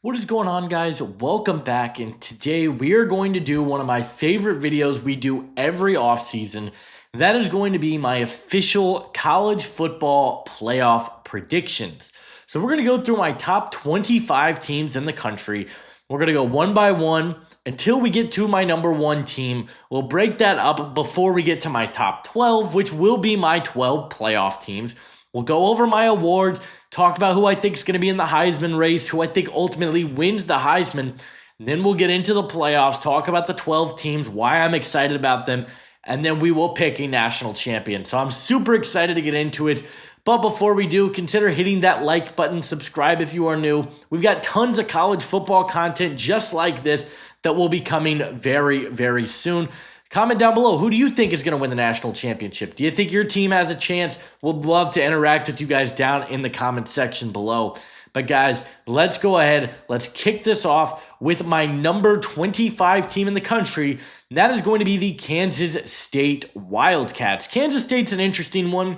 What is going on, guys? Welcome back, and today we are going to do one of my favorite videos we do every offseason. That is going to be my official college football playoff predictions. So we're going to go through my top 25 teams in the country. We're going to go one by one until we get to my number one team. We'll break that up before we get to my top 12, which will be my 12 playoff teams. We'll go over my awards, talk about who I think is going to be in the Heisman race, who I think ultimately wins the Heisman. Then we'll get into the playoffs, talk about the 12 teams, why I'm excited about them, and then we will pick a national champion. So I'm super excited to get into it. But before we do, consider hitting that like button, subscribe if you are new. We've got tons of college football content just like this that will be coming very, very soon. Comment down below, who do you think is going to win the national championship? Do you think your team has a chance? Would love to interact with you guys down in the comment section below. But guys, let's go ahead. Let's kick this off with my number 25 team in the country. That is going to be the Kansas State Wildcats. Kansas State's an interesting one.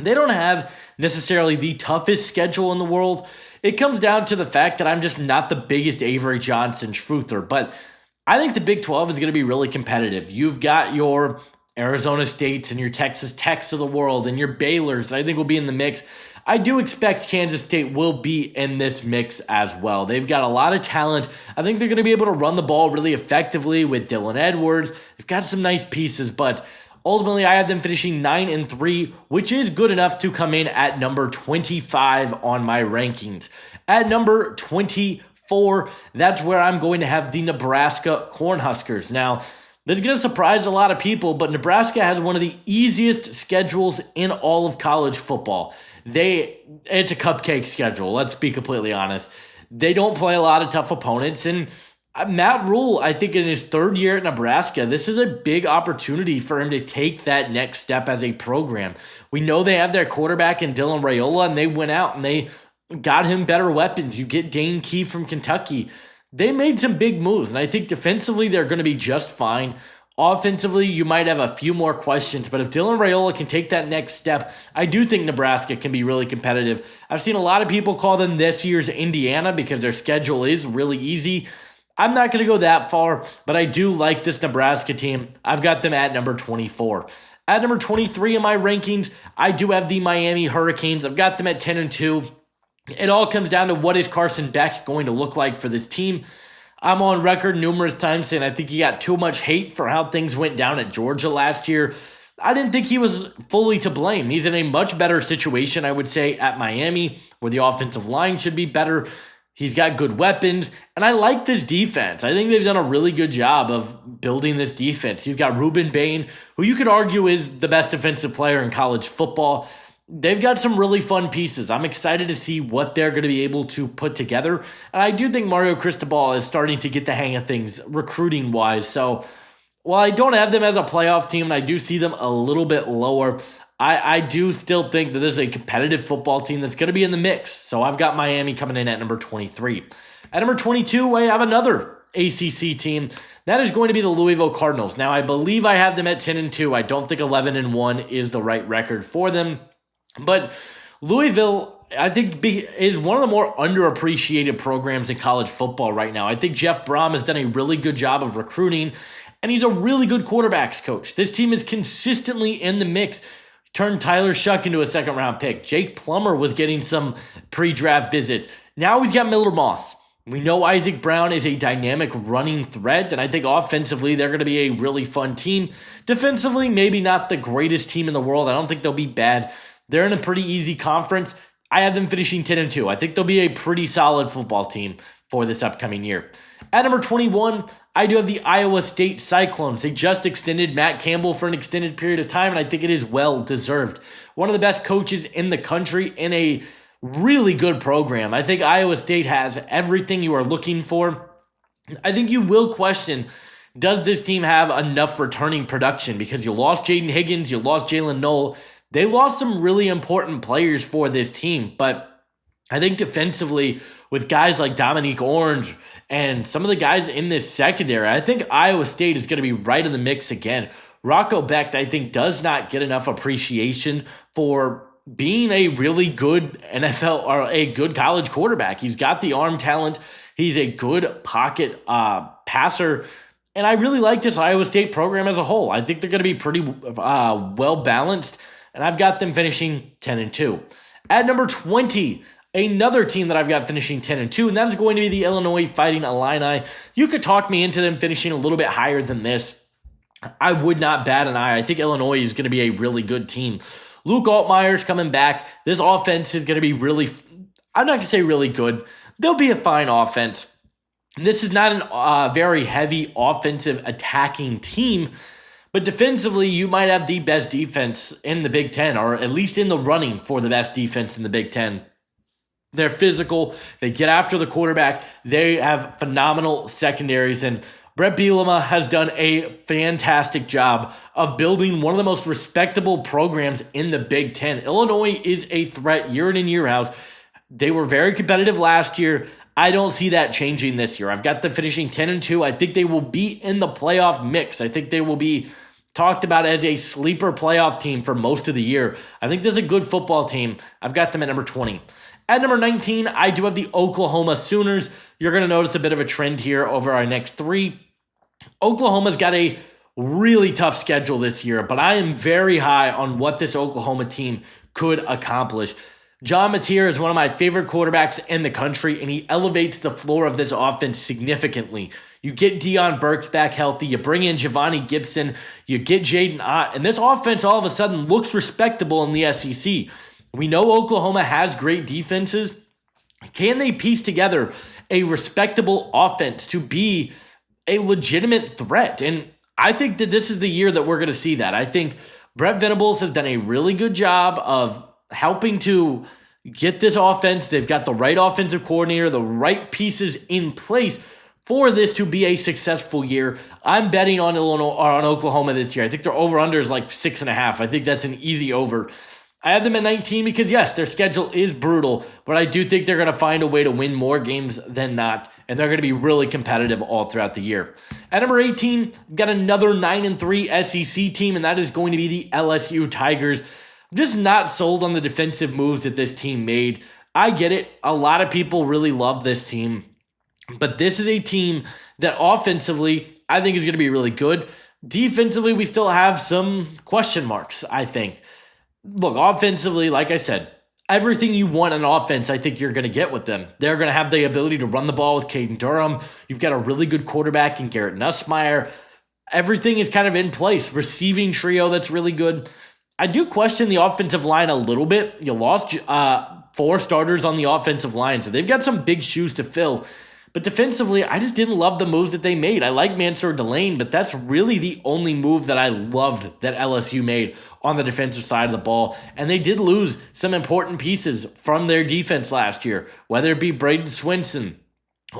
They don't have necessarily the toughest schedule in the world. It comes down to the fact that I'm just not the biggest Avery Johnson truther, but I think the Big 12 is going to be really competitive. You've got your Arizona States and your Texas Techs of the world and your Baylors, I think will be in the mix. I do expect Kansas State will be in this mix as well. They've got a lot of talent. I think they're going to be able to run the ball really effectively with Dylan Edwards. They've got some nice pieces, but ultimately I have them finishing 9-3, which is good enough to come in at number 25 on my rankings. At number 24, that's where I'm going to have the Nebraska Cornhuskers. Now, this is going to surprise a lot of people, but Nebraska has one of the easiest schedules in all of college football. It's a cupcake schedule, let's be completely honest. They don't play a lot of tough opponents, and Matt Rule, I think in his third year at Nebraska, this is a big opportunity for him to take that next step as a program. We know they have their quarterback in Dylan Raiola, and they went out and they got him better weapons. You get Dane Key from Kentucky. They made some big moves, and I think defensively they're going to be just fine. Offensively, you might have a few more questions, but if Dylan Raiola can take that next step, I do think Nebraska can be really competitive. I've seen a lot of people call them this year's Indiana because their schedule is really easy. I'm not going to go that far, but I do like this Nebraska team. I've got them at number 24. At number 23 in my rankings, I do have the Miami Hurricanes. I've got them at 10-2. It all comes down to what is Carson Beck going to look like for this team. I'm on record numerous times saying I think he got too much hate for how things went down at Georgia last year. I didn't think he was fully to blame. He's in a much better situation, I would say, at Miami, where the offensive line should be better. He's got good weapons, and I like this defense. I think they've done a really good job of building this defense. You've got Ruben Bain, who you could argue is the best defensive player in college football. They've got some really fun pieces. I'm excited to see what they're going to be able to put together. And I do think Mario Cristobal is starting to get the hang of things recruiting-wise. So while I don't have them as a playoff team, and I do see them a little bit lower, I do still think that this is a competitive football team that's going to be in the mix. So I've got Miami coming in at number 23. At number 22, I have another ACC team. That is going to be the Louisville Cardinals. Now, I believe I have them at 10-2. I don't think 11-1 is the right record for them. But Louisville, I think, is one of the more underappreciated programs in college football right now. I think Jeff Brom has done a really good job of recruiting, and he's a really good quarterbacks coach. This team is consistently in the mix. Turned Tyler Shuck into a second-round pick. Jake Plummer was getting some pre-draft visits. Now he's got Miller Moss. We know Isaac Brown is a dynamic running threat, and I think offensively they're going to be a really fun team. Defensively, maybe not the greatest team in the world. I don't think they'll be bad. They're in a pretty easy conference. I have them finishing 10-2. I think they'll be a pretty solid football team for this upcoming year. At number 21, I do have the Iowa State Cyclones. They just extended Matt Campbell for an extended period of time, and I think it is well deserved. One of the best coaches in the country in a really good program. I think Iowa State has everything you are looking for. I think you will question, does this team have enough returning production? Because you lost Jaden Higgins, you lost Jalen Noel. They lost some really important players for this team, but I think defensively, with guys like Dominique Orange and some of the guys in this secondary, I think Iowa State is going to be right in the mix again. Rocco Becht, I think, does not get enough appreciation for being a really good NFL or a good college quarterback. He's got the arm talent. He's a good pocket passer. And I really like this Iowa State program as a whole. I think they're going to be pretty well balanced, and I've got them finishing 10-2. At number 20, another team that I've got finishing 10-2, and that is going to be the Illinois Fighting Illini. You could talk me into them finishing a little bit higher than this. I would not bat an eye. I think Illinois is going to be a really good team. Luke Altmaier's coming back. This offense is going to be I'm not going to say really good. They'll be a fine offense. This is not a very heavy offensive attacking team, but defensively, you might have the best defense in the Big Ten, or at least in the running for the best defense in the Big Ten. They're physical. They get after the quarterback. They have phenomenal secondaries, and Brett Bielema has done a fantastic job of building one of the most respectable programs in the Big Ten. Illinois is a threat year in and year out. They were very competitive last year. I don't see that changing this year. I've got them finishing 10-2. I think they will be in the playoff mix. I think they will be talked about as a sleeper playoff team for most of the year. I think there's a good football team. I've got them at number 20. At number 19, I do have the Oklahoma Sooners. You're going to notice a bit of a trend here over our next three. Oklahoma's got a really tough schedule this year, but I am very high on what this Oklahoma team could accomplish. John Mateer is one of my favorite quarterbacks in the country, and he elevates the floor of this offense significantly. You get Deion Burks back healthy, you bring in Giovanni Gibson, you get Jaden Ott, and this offense all of a sudden looks respectable in the SEC. We know Oklahoma has great defenses. Can they piece together a respectable offense to be a legitimate threat? And I think that this is the year that we're going to see that. I think Brett Venables has done a really good job of helping to get this offense. They've got the right offensive coordinator, the right pieces in place for this to be a successful year. I'm betting on Oklahoma this year. I think their over-under is like 6.5. I think that's an easy over. I have them at 19 because, yes, their schedule is brutal, but I do think they're going to find a way to win more games than not, and they're going to be really competitive all throughout the year. At number 18, we've got another 9-3 SEC team, and that is going to be the LSU Tigers. Just not sold on the defensive moves that this team made. I get it. A lot of people really love this team. But this is a team that offensively, I think is going to be really good. Defensively, we still have some question marks, I think. Look, offensively, like I said, everything you want in offense, I think you're going to get with them. They're going to have the ability to run the ball with Caden Durham. You've got a really good quarterback in Garrett Nussmeier. Everything is kind of in place. Receiving trio that's really good. I do question the offensive line a little bit. You lost 4 starters on the offensive line, so they've got some big shoes to fill. But defensively, I just didn't love the moves that they made. I like Mansour Delane, but that's really the only move that I loved that LSU made on the defensive side of the ball. And they did lose some important pieces from their defense last year, whether it be Braden Swinson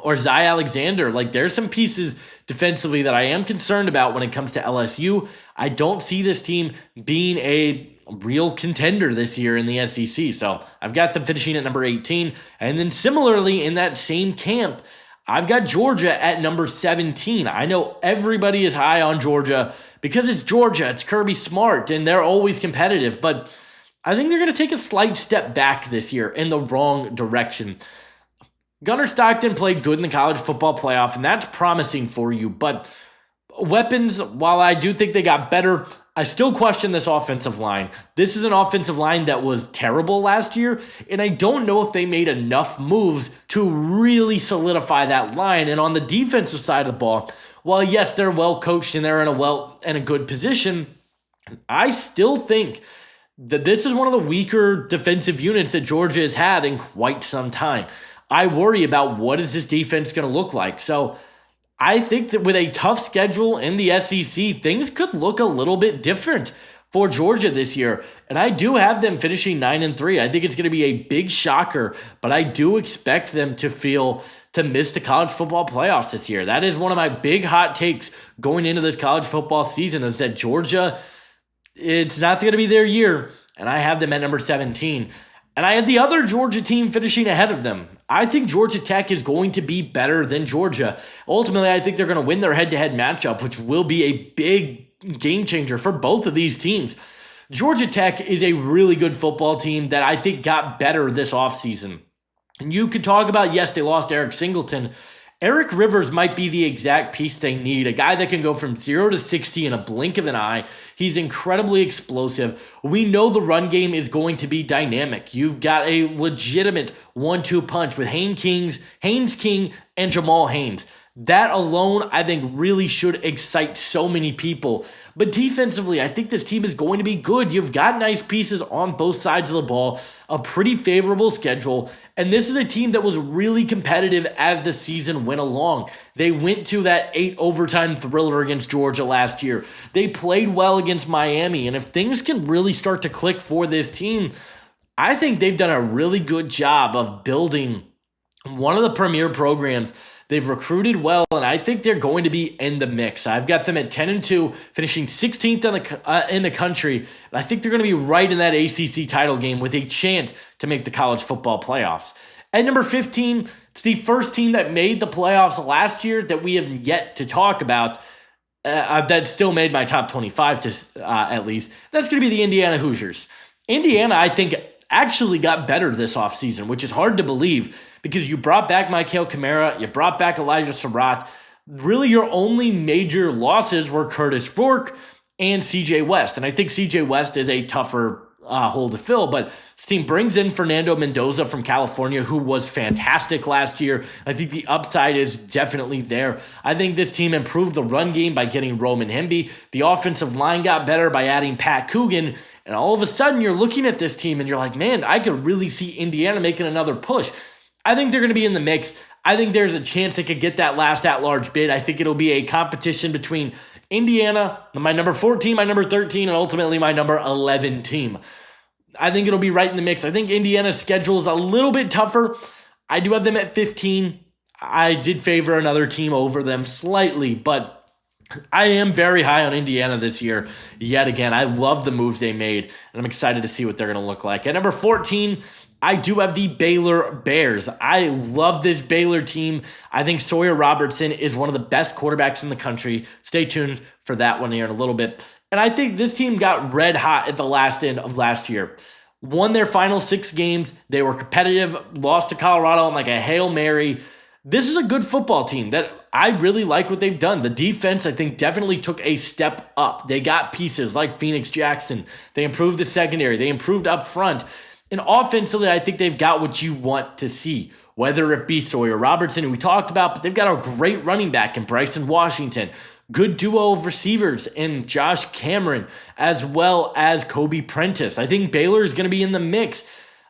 or Zy Alexander. Like, there's some pieces defensively that I am concerned about when it comes to LSU. I don't see this team being a real contender this year in the SEC. So I've got them finishing at number 18. And then similarly in that same camp, I've got Georgia at number 17. I know everybody is high on Georgia because it's Georgia, it's Kirby Smart, and they're always competitive. But I think they're going to take a slight step back this year in the wrong direction. Gunnar Stockton played good in the college football playoff, and that's promising for you. But weapons, while I do think they got better, I still question this offensive line. This is an offensive line that was terrible last year, and I don't know if they made enough moves to really solidify that line. And on the defensive side of the ball, while yes, they're well coached and they're in a good position, I still think that this is one of the weaker defensive units that Georgia has had in quite some time. I worry about what is this defense going to look like. So I think that with a tough schedule in the SEC, things could look a little bit different for Georgia this year. And I do have them finishing 9-3. I think it's going to be a big shocker, but I do expect them to miss the college football playoffs this year. That is one of my big hot takes going into this college football season, is that Georgia, it's not going to be their year. And I have them at number 17. And I had the other Georgia team finishing ahead of them. I think Georgia Tech is going to be better than Georgia. Ultimately, I think they're going to win their head-to-head matchup, which will be a big game changer for both of these teams. Georgia Tech is a really good football team that I think got better this offseason. And you could talk about, yes, they lost Eric Singleton. Eric Rivers might be the exact piece they need, a guy that can go from 0 to 60 in a blink of an eye. He's incredibly explosive. We know the run game is going to be dynamic. You've got a legitimate 1-2 punch with Haynes King, and Jamal Haynes. That alone, I think, really should excite so many people. But defensively, I think this team is going to be good. You've got nice pieces on both sides of the ball, a pretty favorable schedule, and this is a team that was really competitive as the season went along. They went to that 8 overtime thriller against Georgia last year. They played well against Miami, and if things can really start to click for this team, I think they've done a really good job of building one of the premier programs. They've recruited well, and I think they're going to be in the mix. I've got them at 10-2, finishing 16th in the country. And I think they're going to be right in that ACC title game with a chance to make the college football playoffs. At number 15, it's the first team that made the playoffs last year that we have yet to talk about. That still made my top 25 at least. That's going to be the Indiana Hoosiers. Indiana, I think, actually got better this offseason, which is hard to believe because you brought back Michael Kamara, you brought back Elijah Surratt. Really, your only major losses were Curtis Rourke and CJ West. And I think CJ West is a tougher hole to fill, but this team brings in Fernando Mendoza from California, who was fantastic last year. I think the upside is definitely there. I think this team improved the run game by getting Roman Hemby. The offensive line got better by adding Pat Coogan. And all of a sudden, you're looking at this team and you're like, man, I could really see Indiana making another push. I think they're going to be in the mix. I think there's a chance they could get that last at-large bid. I think it'll be a competition between Indiana, my number 14, my number 13, and ultimately my number 11 team. I think it'll be right in the mix. I think Indiana's schedule is a little bit tougher. I do have them at 15. I did favor another team over them slightly, but I am very high on Indiana this year. Yet again, I love the moves they made, and I'm excited to see what they're going to look like. At number 14, I do have the Baylor Bears. I love this Baylor team. I think Sawyer Robertson is one of the best quarterbacks in the country. Stay tuned for that one here in a little bit. And I think this team got red hot at the last end of last year. Won their final 6 games. They were competitive, lost to Colorado on like a Hail Mary. This is a good football team that I really like what they've done. The defense, I think, definitely took a step up. They got pieces like Phoenix Jackson. They improved the secondary. They improved up front. And offensively, I think they've got what you want to see, whether it be Sawyer Robertson, who we talked about, but they've got a great running back in Bryson Washington, good duo of receivers in Josh Cameron, as well as Kobe Prentice. I think Baylor is going to be in the mix.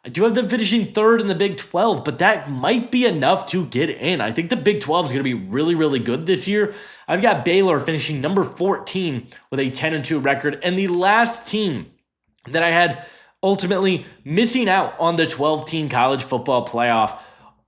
I do have them finishing 3rd in the Big 12, but that might be enough to get in. I think the Big 12 is going to be really, really good this year. I've got Baylor finishing number 14 with a 10-2 record, and the last team that I had ultimately missing out on the 12-team college football playoff,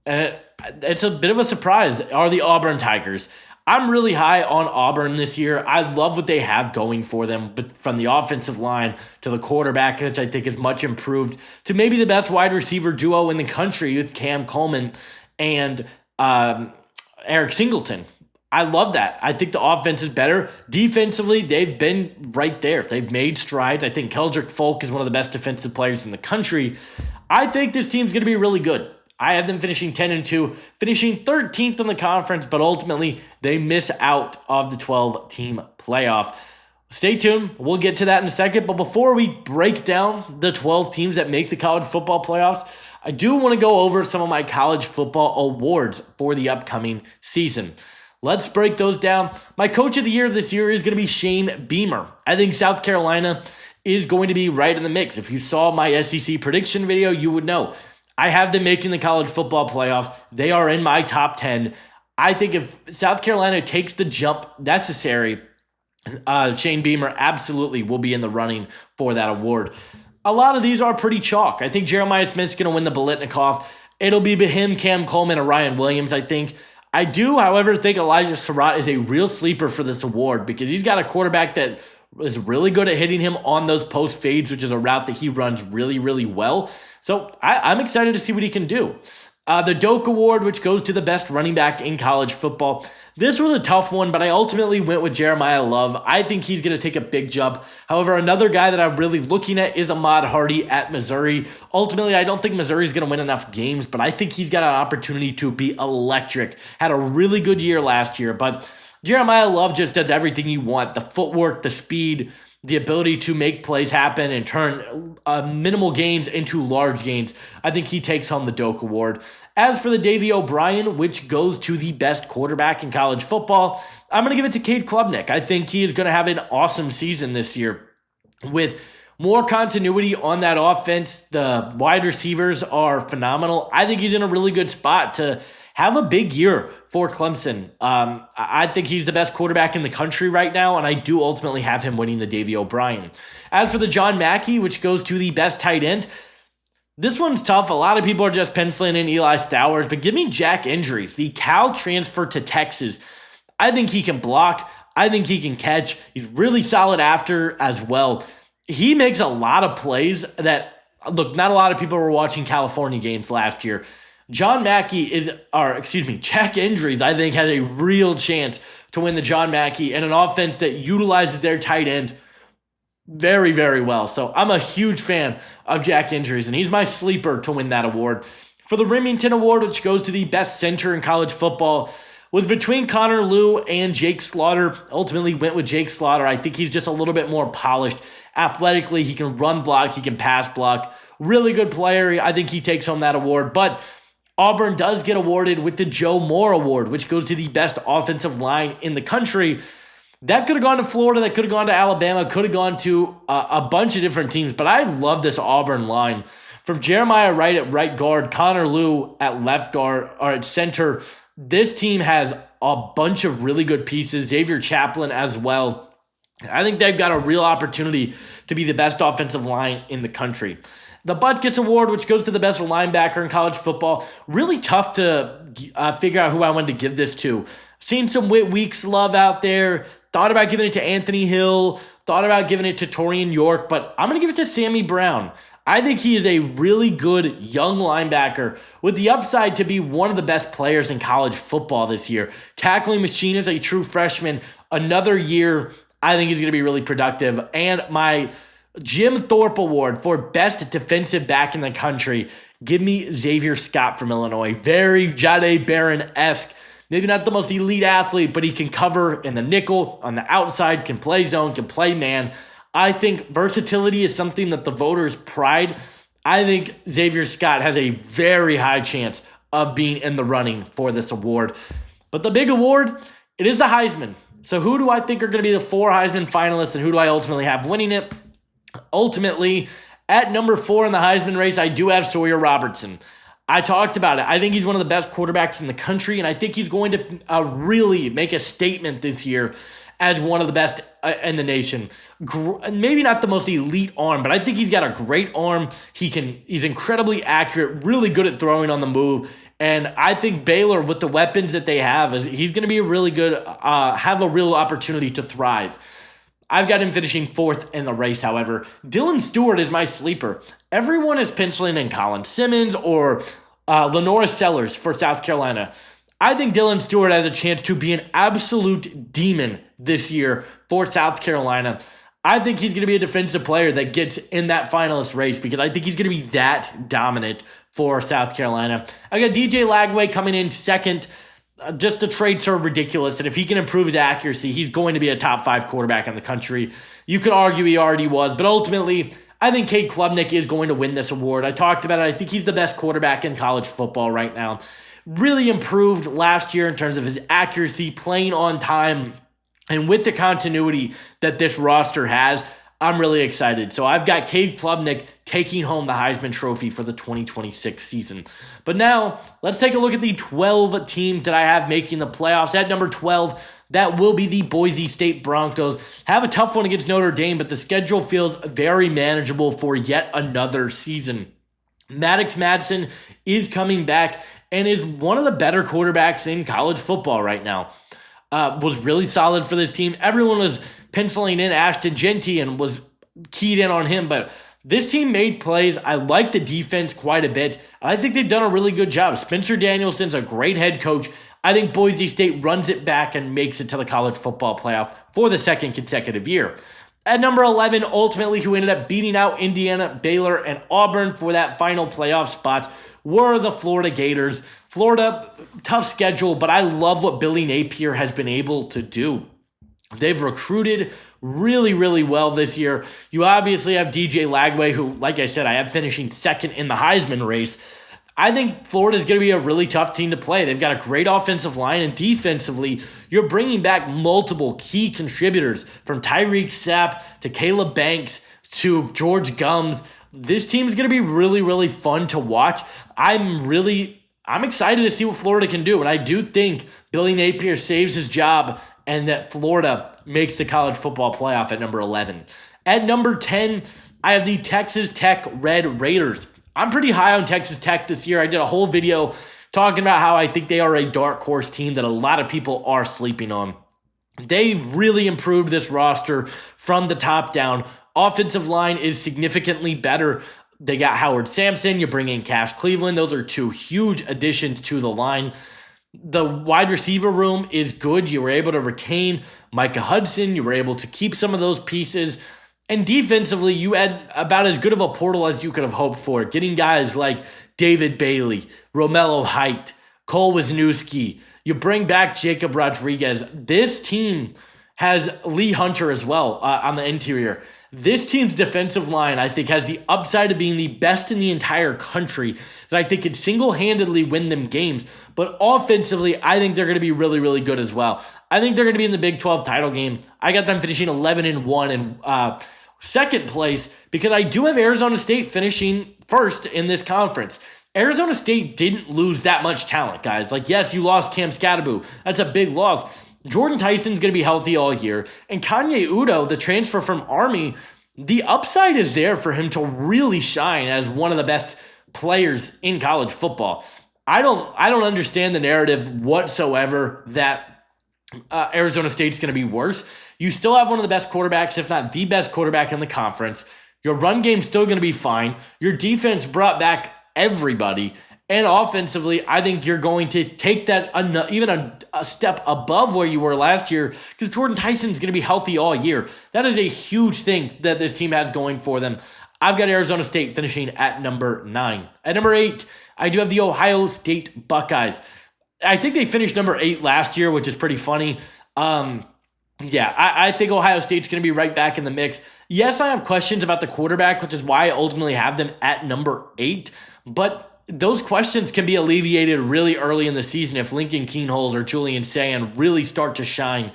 and it's a bit of a surprise, are the Auburn Tigers. I'm really high on Auburn this year. I love what they have going for them, but from the offensive line to the quarterback, which I think is much improved, to maybe the best wide receiver duo in the country with Cam Coleman and Eric Singleton. I love that. I think the offense is better. Defensively, they've been right there. They've made strides. I think Keldrick Folk is one of the best defensive players in the country. I think this team's going to be really good. I have them finishing 10-2, finishing 13th in the conference, but ultimately they miss out of the 12-team playoff. Stay tuned. We'll get to that in a second. But before we break down the 12 teams that make the college football playoffs, I do want to go over some of my college football awards for the upcoming season. Let's break those down. My coach of the year this year is going to be Shane Beamer. I think South Carolina is going to be right in the mix. If you saw my SEC prediction video, you would know. I have them making the college football playoffs. They are in my top 10. I think if South Carolina takes the jump necessary, Shane Beamer absolutely will be in the running for that award. A lot of these are pretty chalk. I think Jeremiah Smith's going to win the Biletnikoff. It'll be him, Cam Coleman, and Ryan Williams, I think. I do, however, think Elijah Surratt is a real sleeper for this award because he's got a quarterback that is really good at hitting him on those post fades, which is a route that he runs really, really well. So I'm excited to see what he can do. The Doak Award, which goes to the best running back in college football. This was a tough one, but I ultimately went with Jeremiah Love. I think he's going to take a big jump. However, another guy that I'm really looking at is Ahmad Hardy at Missouri. Ultimately, I don't think Missouri's going to win enough games, but I think he's got an opportunity to be electric. Had a really good year last year, but Jeremiah Love just does everything you want. The footwork, the speed, the ability to make plays happen and turn minimal gains into large gains. I think he takes home the Doak Award. As for the Davey O'Brien, which goes to the best quarterback in college football, I'm going to give it to Cade Klubnik. I think he is going to have an awesome season this year with more continuity on that offense. The wide receivers are phenomenal. I think he's in a really good spot to have a big year for Clemson. I think he's the best quarterback in the country right now, and I do ultimately have him winning the Davey O'Brien. As for the John Mackey, which goes to the best tight end, this one's tough. A lot of people are just penciling in Eli Stowers, but give me Jack Indries, the Cal transfer to Texas. I think he can block. I think he can catch. He's really solid after as well. He makes a lot of plays that, look, not a lot of people were watching California games last year. Jack Indries, I think, has a real chance to win the John Mackey and an offense that utilizes their tight end very, very well. So I'm a huge fan of Jack Indries, and he's my sleeper to win that award. For the Remington Award, which goes to the best center in college football, was between Connor Lew and Jake Slaughter. Ultimately went with Jake Slaughter. I think he's just a little bit more polished. Athletically, he can run block, he can pass block. Really good player. I think he takes home that award. But Auburn does get awarded with the Joe Moore Award, which goes to the best offensive line in the country. That could have gone to Florida, that could have gone to Alabama, could have gone to a bunch of different teams, but I love this Auburn line. From Jeremiah Wright at right guard, Connor Lew at left guard, or at center, this team has a bunch of really good pieces. Xavier Chaplin as well. I think they've got a real opportunity to be the best offensive line in the country. The Butkus Award, which goes to the best linebacker in college football, really tough to figure out who I wanted to give this to. Seen some Whit Weeks love out there. Thought about giving it to Anthony Hill. Thought about giving it to Torian York, but I'm going to give it to Sammy Brown. I think he is a really good young linebacker with the upside to be one of the best players in college football this year. Tackling machine as a true freshman. Another year, I think he's going to be really productive. And my Jim Thorpe Award for best defensive back in the country. Give me Xavier Scott from Illinois. Very Jahdae Barron-esque. Maybe not the most elite athlete, but he can cover in the nickel, on the outside, can play zone, can play man. I think versatility is something that the voters pride. I think Xavier Scott has a very high chance of being in the running for this award. But the big award, it is the Heisman. So who do I think are going to be the 4 Heisman finalists, and who do I ultimately have winning it? Ultimately, at number 4 in the Heisman race, I do have Sawyer Robertson. I talked about it. I think he's one of the best quarterbacks in the country, and I think he's going to really make a statement this year as one of the best in the nation. Maybe not the most elite arm, but I think he's got a great arm. He's incredibly accurate, really good at throwing on the move, and I think Baylor, with the weapons that they have, he's going to be a really good, have a real opportunity to thrive. I've got him finishing 4th in the race, however. Dylan Stewart is my sleeper. Everyone is penciling in Colin Simmons or Lenora Sellers for South Carolina. I think Dylan Stewart has a chance to be an absolute demon this year for South Carolina. I think he's going to be a defensive player that gets in that finalist race because I think he's going to be that dominant for South Carolina. I got DJ Lagway coming in 2nd. Just the traits are ridiculous, and if he can improve his accuracy, he's going to be a top 5 quarterback in the country. You could argue he already was, but ultimately, I think Cade Klubnik is going to win this award. I talked about it. I think he's the best quarterback in college football right now. Really improved last year in terms of his accuracy, playing on time, and with the continuity that this roster has, I'm really excited. So I've got Cade Klubnik taking home the Heisman Trophy for the 2026 season. But now, let's take a look at the 12 teams that I have making the playoffs. At number 12, that will be the Boise State Broncos. Have a tough one against Notre Dame, but the schedule feels very manageable for yet another season. Maddox Madsen is coming back and is one of the better quarterbacks in college football right now. Was really solid for this team. Everyone was penciling in Ashton Genty and was keyed in on him, but This team made plays. I like the defense quite a bit. I think they've done a really good job. Spencer Danielson's a great head coach. I think Boise State runs it back and makes it to the college football playoff for the second consecutive year. At number 11, ultimately, who ended up beating out Indiana, Baylor, and Auburn for that final playoff spot were the Florida Gators. Florida, tough schedule, but I love what Billy Napier has been able to do. They've recruited really, really well this year. You obviously have DJ Lagway, who, like I said, I have finishing second in the Heisman race. I think Florida's going to be a really tough team to play. They've got a great offensive line, and defensively, you're bringing back multiple key contributors from Tyreek Sapp to Caleb Banks to George Gums. This team's going to be really, really fun to watch. I'm excited to see what Florida can do, and I do think Billy Napier saves his job and that Florida makes the college football playoff at number 11. At number 10, I have the Texas Tech Red Raiders. I'm pretty high on Texas Tech this year. I did a whole video talking about how I think they are a dark horse team that a lot of people are sleeping on. They really improved this roster from the top down. Offensive line is significantly better. They got Howard Sampson. You bring in Cash Cleveland. Those are two huge additions to the line. The wide receiver room is good. You were able to retain Micah Hudson. You were able to keep some of those pieces. And defensively, you had about as good of a portal as you could have hoped for. Getting guys like David Bailey, Romello Height, Cole Wisniewski. You bring back Jacob Rodriguez. This team has Lee Hunter as well on the interior. This team's defensive line, I think, has the upside of being the best in the entire country that I think could single-handedly win them games. But offensively, I think they're going to be really, really good as well. I think they're going to be in the Big 12 title game. I got them finishing 11-1 in second place because I do have Arizona State finishing first in this conference. Arizona State didn't lose that much talent, guys. Like, yes, you lost Cam Scatterbo. That's a big loss. Jordan Tyson's going to be healthy all year. And Kanye Udo, the transfer from Army, the upside is there for him to really shine as one of the best players in college football. I don't understand the narrative whatsoever that Arizona State's going to be worse. You still have one of the best quarterbacks, if not the best quarterback in the conference. Your run game's still going to be fine. Your defense brought back everybody. And offensively, I think you're going to take that even a step above where you were last year because Jordan Tyson's going to be healthy all year. That is a huge thing that this team has going for them. I've got Arizona State finishing at number 9. At number 8, I do have the Ohio State Buckeyes. I think they finished number 8 last year, which is pretty funny. I think Ohio State's going to be right back in the mix. Yes, I have questions about the quarterback, which is why I ultimately have them at number 8. But those questions can be alleviated really early in the season if Lincoln Keenholz or Julian Sand really start to shine.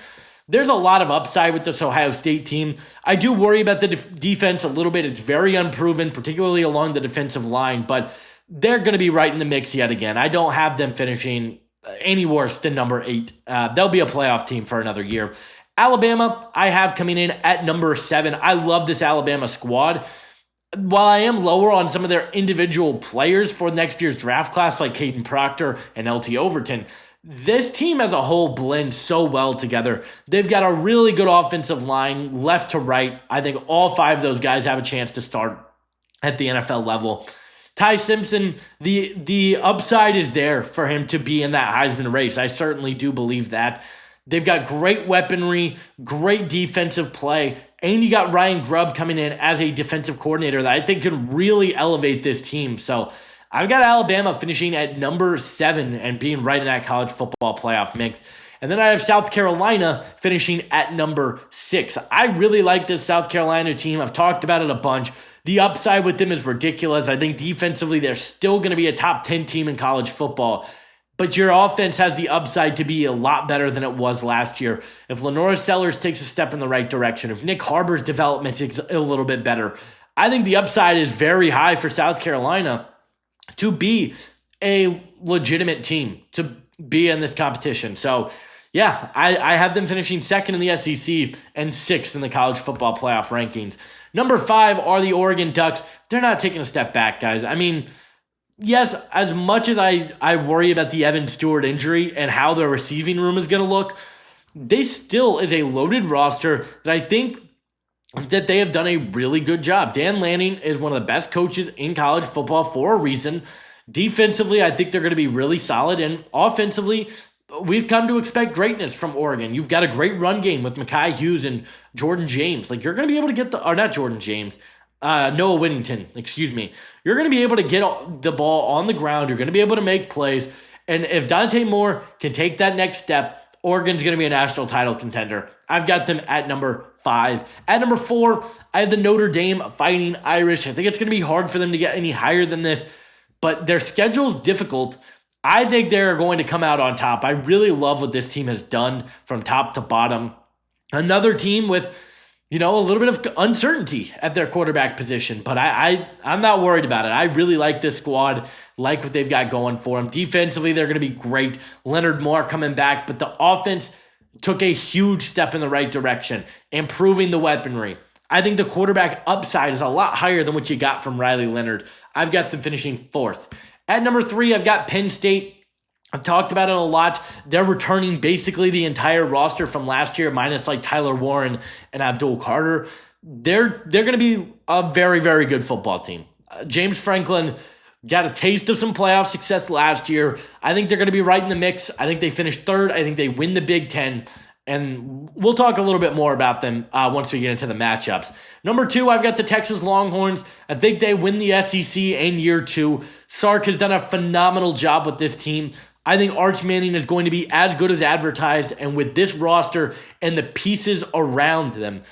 There's a lot of upside with this Ohio State team. I do worry about the defense a little bit. It's very unproven, particularly along the defensive line, but they're going to be right in the mix yet again. I don't have them finishing any worse than number 8. They'll be a playoff team for another year. Alabama, I have coming in at number 7. I love this Alabama squad. While I am lower on some of their individual players for next year's draft class, like Caden Proctor and LT Overton, this team as a whole blends so well together. They've got a really good offensive line, left to right. I think all 5 of those guys have a chance to start at the NFL level. Ty Simpson, the upside is there for him to be in that Heisman race. I certainly do believe that. They've got great weaponry, great defensive play, and you got Ryan Grubb coming in as a defensive coordinator that I think can really elevate this team. So I've got Alabama finishing at number 7 and being right in that college football playoff mix. And then I have South Carolina finishing at number 6. I really like this South Carolina team. I've talked about it a bunch. The upside with them is ridiculous. I think defensively they're still going to be a top 10 team in college football. But your offense has the upside to be a lot better than it was last year. If Lenora Sellers takes a step in the right direction, if Nick Harbor's development is a little bit better, I think the upside is very high for South Carolina to be a legitimate team, to be in this competition. So, yeah, I have them finishing 2nd in the SEC and 6th in the college football playoff rankings. Number 5 are the Oregon Ducks. They're not taking a step back, guys. I mean, yes, as much as I worry about the Evan Stewart injury and how the receiving room is going to look, they still is a loaded roster that I think that they have done a really good job. Dan Lanning is one of the best coaches in college football for a reason. Defensively, I think they're going to be really solid. And offensively, we've come to expect greatness from Oregon. You've got a great run game with Mekhi Hughes and Jordan James. Like, you're going to be able to get or not Jordan James, Noah Whittington, excuse me. You're going to be able to get the ball on the ground. You're going to be able to make plays. And if Dante Moore can take that next step, Oregon's going to be a national title contender. I've got them at number 5. At number 4, I have the Notre Dame Fighting Irish. I think it's going to be hard for them to get any higher than this, but their schedule is difficult. I think they're going to come out on top. I really love what this team has done from top to bottom. Another team with, a little bit of uncertainty at their quarterback position, but I'm not worried about it. I really like this squad, like what they've got going for them. Defensively, they're going to be great. Leonard Moore coming back, but the offense took a huge step in the right direction, improving the weaponry. I think the quarterback upside is a lot higher than what you got from Riley Leonard. I've got them finishing 4th. At number 3, I've got Penn State. I've talked about it a lot. They're returning basically the entire roster from last year, minus like Tyler Warren and Abdul Carter. They're going to be a very, very good football team. James Franklin got a taste of some playoff success last year. I think they're going to be right in the mix. I think they finish 3rd. I think they win the Big Ten. And we'll talk a little bit more about them once we get into the matchups. Number 2, I've got the Texas Longhorns. I think they win the SEC in year 2. Sark has done a phenomenal job with this team. I think Arch Manning is going to be as good as advertised, and with this roster and the pieces around them,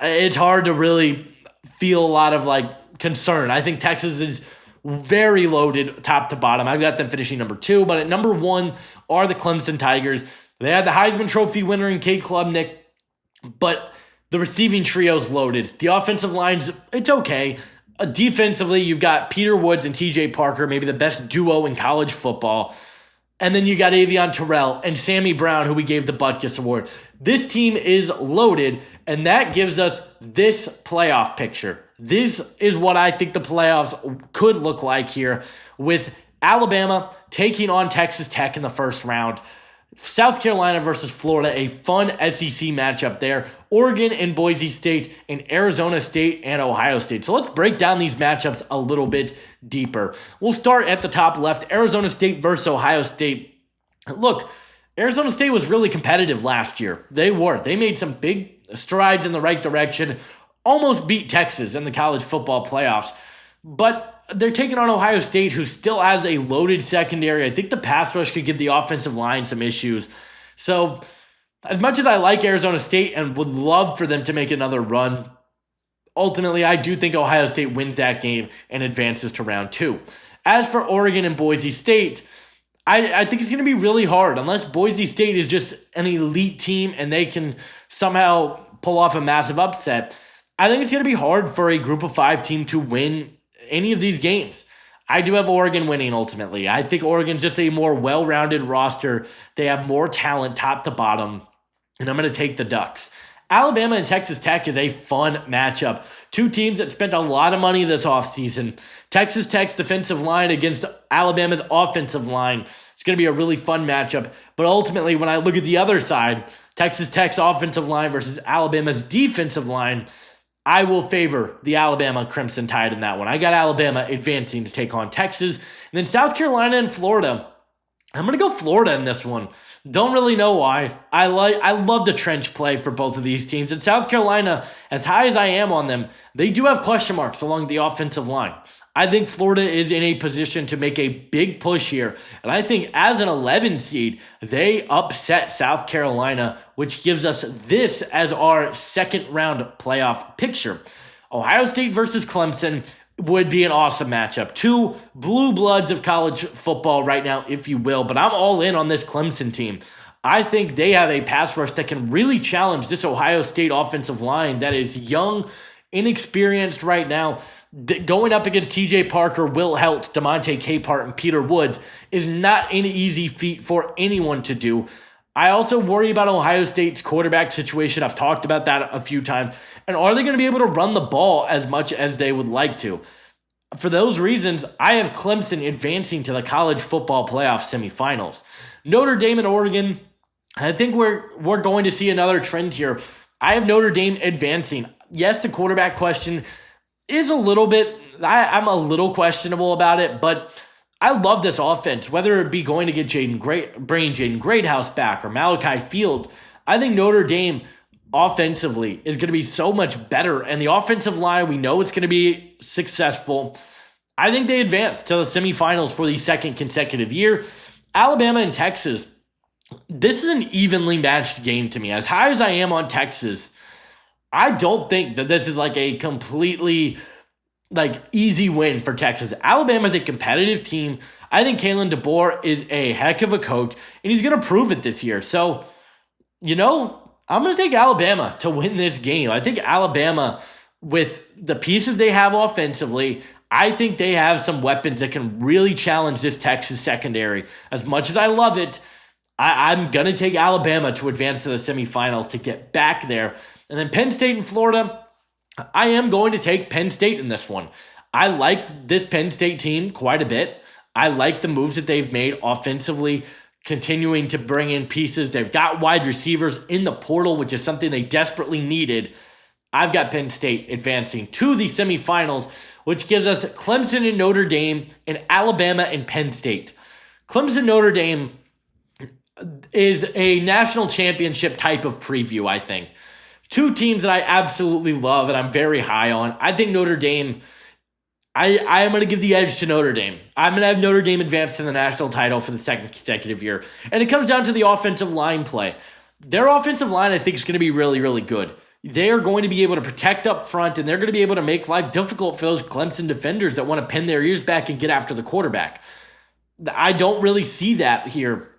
it's hard to really feel a lot of concern. I think Texas is very loaded top to bottom. I've got them finishing number 2, but at number 1 are the Clemson Tigers. They had the Heisman Trophy winner in Cade Klubnik, but the receiving trio's loaded. The offensive line's, it's okay. Defensively, you've got Peter Woods and TJ Parker, maybe the best duo in college football. And then you got Avion Terrell and Sammy Brown, who we gave the Butkus Award. This team is loaded, and that gives us this playoff picture. This is what I think the playoffs could look like here, with Alabama taking on Texas Tech in the first round. South Carolina versus Florida, a fun SEC matchup there. Oregon and Boise State, and Arizona State and Ohio State. So let's break down these matchups a little bit deeper. We'll start at the top left, Arizona State versus Ohio State. Look, Arizona State was really competitive last year. They were. They made some big strides in the right direction, almost beat Texas in the college football playoffs. But they're taking on Ohio State, who still has a loaded secondary. I think the pass rush could give the offensive line some issues. So as much as I like Arizona State and would love for them to make another run, ultimately I do think Ohio State wins that game and advances to round 2. As for Oregon and Boise State, I think it's going to be really hard unless Boise State is just an elite team and they can somehow pull off a massive upset. I think it's going to be hard for a group of 5 team to win any of these games. I do have Oregon winning ultimately. I think Oregon's just a more well-rounded roster. They have more talent top to bottom, and I'm going to take the Ducks. Alabama and Texas Tech is a fun matchup. 2 teams that spent a lot of money this offseason. Texas Tech's defensive line against Alabama's offensive line. It's going to be a really fun matchup. But ultimately, when I look at the other side, Texas Tech's offensive line versus Alabama's defensive line, I will favor the Alabama Crimson Tide in that one. I got Alabama advancing to take on Texas. And then South Carolina and Florida. I'm going to go Florida in this one. Don't really know why. I love the trench play for both of these teams. And South Carolina, as high as I am on them, they do have question marks along the offensive line. I think Florida is in a position to make a big push here. And I think as an 11 seed, they upset South Carolina, which gives us this as our second round playoff picture. Ohio State versus Clemson would be an awesome matchup. 2 blue bloods of college football right now, if you will. But I'm all in on this Clemson team. I think they have a pass rush that can really challenge this Ohio State offensive line that is young, inexperienced right now. Going up against TJ Parker, Will Heltz, DeMonte Capehart, and Peter Woods is not an easy feat for anyone to do. I also worry about Ohio State's quarterback situation. I've talked about that a few times. And are they going to be able to run the ball as much as they would like to? For those reasons, I have Clemson advancing to the college football playoff semifinals. Notre Dame and Oregon, I think we're going to see another trend here. I have Notre Dame advancing. yes, the quarterback question is a little bit, I'm a little questionable about it, but I love this offense, whether it be going to get bringing Jaden Greathouse back or Malachi Field. I think Notre Dame offensively is going to be so much better, and the offensive line, we know it's going to be successful. I think they advance to the semifinals for the second consecutive year. Alabama and Texas, this is an evenly matched game to me. As high as I am on Texas, I don't think that this is like a completely easy win for Texas. Alabama is a competitive team. I think Kalen DeBoer is a heck of a coach, and he's going to prove it this year. So, I'm going to take Alabama to win this game. I think Alabama, with the pieces they have offensively, I think they have some weapons that can really challenge this Texas secondary. As much as I love it, I'm going to take Alabama to advance to the semifinals to get back there. And then Penn State and Florida, I am going to take Penn State in this one. I like this Penn State team quite a bit. I like the moves that they've made offensively, continuing to bring in pieces. They've got wide receivers in the portal, which is something they desperately needed. I've got Penn State advancing to the semifinals, which gives us Clemson and Notre Dame and Alabama and Penn State. Clemson Notre Dame is a national championship type of preview, I think. Two teams that I absolutely love and I'm very high on. I think Notre Dame, I am going to give the edge to Notre Dame. I'm going to have Notre Dame advance to the national title for the second consecutive year. And it comes down to the offensive line play. Their offensive line, I think, is going to be really, really good. They are going to be able to protect up front, and they're going to be able to make life difficult for those Clemson defenders that want to pin their ears back and get after the quarterback. I don't really see that here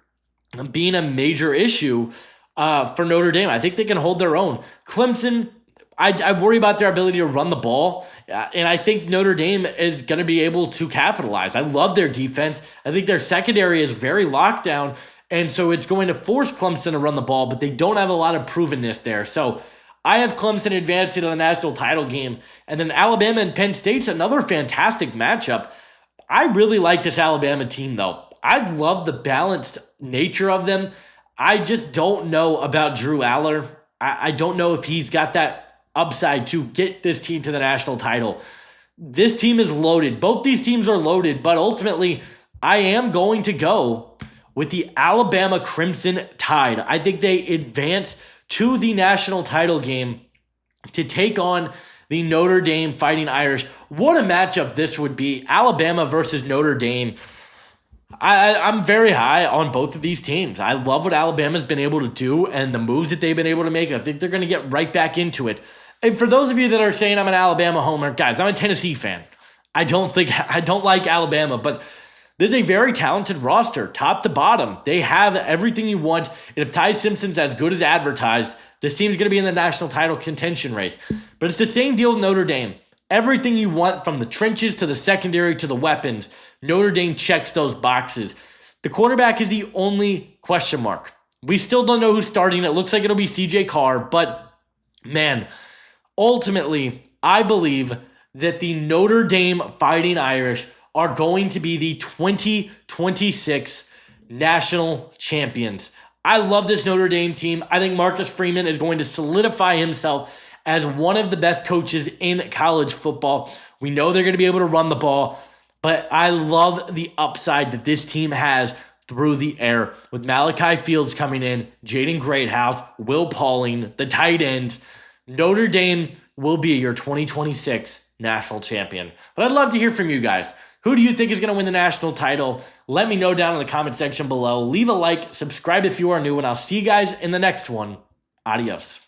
being a major issue for Notre Dame. I think they can hold their own. Clemson, I worry about their ability to run the ball, and I think Notre Dame is going to be able to capitalize. I love their defense. I think their secondary is very locked down, and so it's going to force Clemson to run the ball, but they don't have a lot of provenness there. So I have Clemson advancing to the national title game, and then Alabama and Penn State's another fantastic matchup. I really like this Alabama team, though. I love the balanced nature of them. I just don't know about Drew Aller. I don't know if he's got that upside to get this team to the national title. This team is loaded. Both these teams are loaded, but ultimately, I am going to go with the Alabama Crimson Tide. I think they advance to the national title game to take on the Notre Dame Fighting Irish. What a matchup this would be. Alabama versus Notre Dame. I'm very high on both of these teams. I love what Alabama's been able to do and the moves that they've been able to make. I think they're going to get right back into it. And for those of you that are saying I'm an Alabama homer, guys, I'm a Tennessee fan. I don't like Alabama, but there's a very talented roster, top to bottom. They have everything you want. And if Ty Simpson's as good as advertised, this team's going to be in the national title contention race. But it's the same deal with Notre Dame. Everything you want from the trenches to the secondary to the weapons, Notre Dame checks those boxes. The quarterback is the only question mark. We still don't know who's starting. It looks like it'll be CJ Carr, but man, ultimately, I believe that the Notre Dame Fighting Irish are going to be the 2026 national champions. I love this Notre Dame team. I think Marcus Freeman is going to solidify himself as one of the best coaches in college football. We know they're going to be able to run the ball, but I love the upside that this team has through the air with Malachi Fields coming in, Jaden Greathouse, Will Pauling, the tight ends. Notre Dame will be your 2026 national champion. But I'd love to hear from you guys. Who do you think is going to win the national title? Let me know down in the comment section below. Leave a like, subscribe if you are new, and I'll see you guys in the next one. Adios.